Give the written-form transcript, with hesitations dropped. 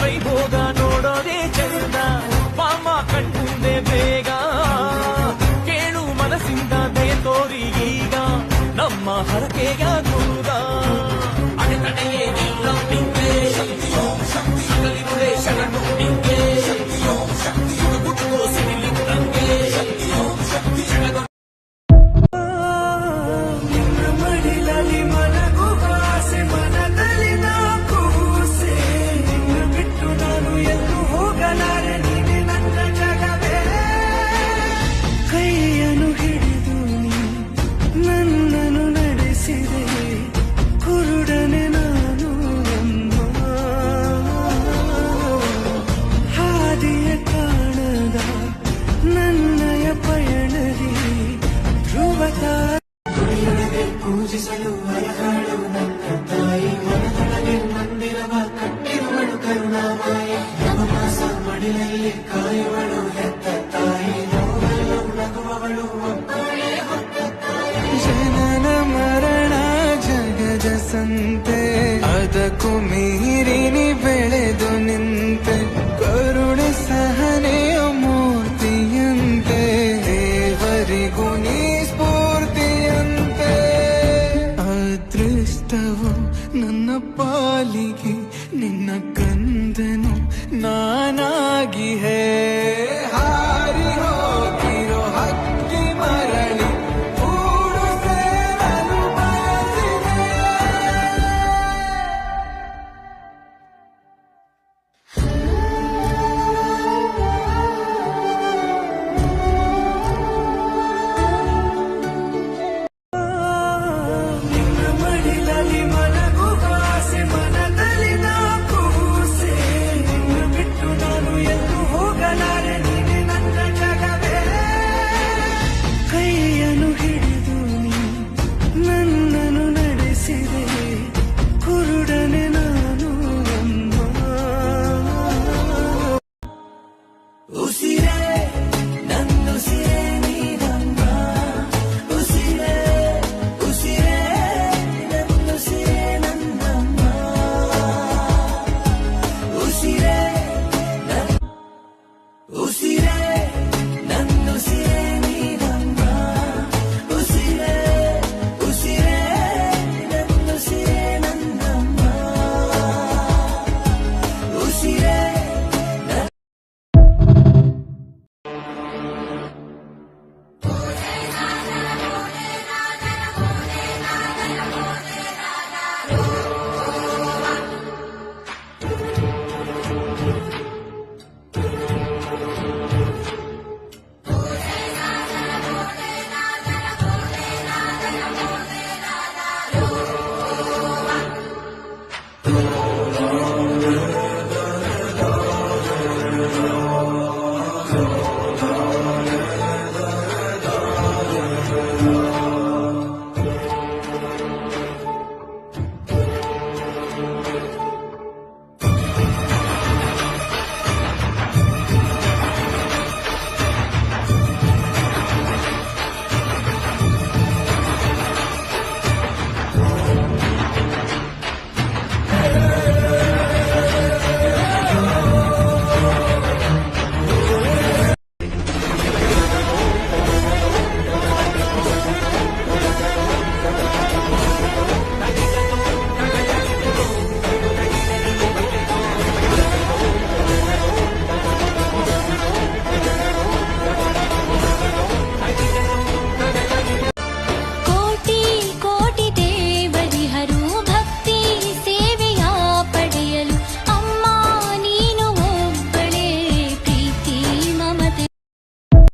ವೈಭೋಗ ನೋಡೋದೇ ಚಂದ ಬಾಮ ಕಣ್ಮುಂದೆ ಬೇಗ ಕೇಳು ಮನಸ್ಸಿಂದ ದಯ ತೋರಿ ಈಗ ನಮ್ಮ ಹರಕೆಯ ಕೂಗ ಅಡೆತಡೆಯೇ ಇಲ್ಲ ನಿಂಗೆ ಸಕಲಿರುಳೆ ಶರಣು ನಿಂಗೆ ಗುಟ್ಟು ಸಿಡಿಲಿದ್ದಂಗೆ ನಿನ್ನ ಮಡಿಲಲ್ಲಿ ಮಲಗುವ ಆಸೆ ಮನದಲ್ಲಿ ನಾ ಕೂಸೆ ನಿನ್ನ ಬಿಟ್ಟು ನಾನು ಎಲ್ಲೂ ಹೋಗಲಾರೆ ನೀನೆ ನನ್ನ ಜಗವೇ ಕೈಯನ್ನು ಹಿಡಿದು ನನ್ನನ್ನು ನಡೆಸಿದೆ ಕುರುಡನೆ ನಾನು ಹಾದಿಯ ಕಾಣದ ನನ್ನಯ ಪಯಣದಿ ಧ್ರುವತಾರ ಪೂಜಿಸಲು ಅಲಗಾಡು ನನ್ನ ತಾಯಿ ಮನದೊಳಗೆ ಮಂದಿರವ ಕಟ್ಟಿರುವಳು ಕರುಣಾಮಾಯಿ ನವಮಾಸ ಮಡಿಲಲ್ಲಿ ಕಾಯುವಳು ಹೆತ್ತ ತಾಯಿ ನೋವಲು ನಗುವವಳು ಒಬ್ಬಳೇ ಹೊತ್ತ ತಾಯಿ ಜನನ ಮರಣ ಜಗದ ಸಂತೆ ಅದಕ್ಕೂ ಮೀರಿನಿ ಬೆಳೆದು ನಿಂತೆ ಕರುಣೆ ಸಹನೆಯ ಮೂರ್ತಿಯಂತೆ ದೇವರಿಗೂ ನೀ ಸ್ಫೂರ್ತಿಯಂತೆ ಅದೃಷ್ಟವು ನನ್ನ ಪಾಲಿಗೆ ನಿನ್ನ ಕಂದನು ನಾನಾಗಿ ಹೇ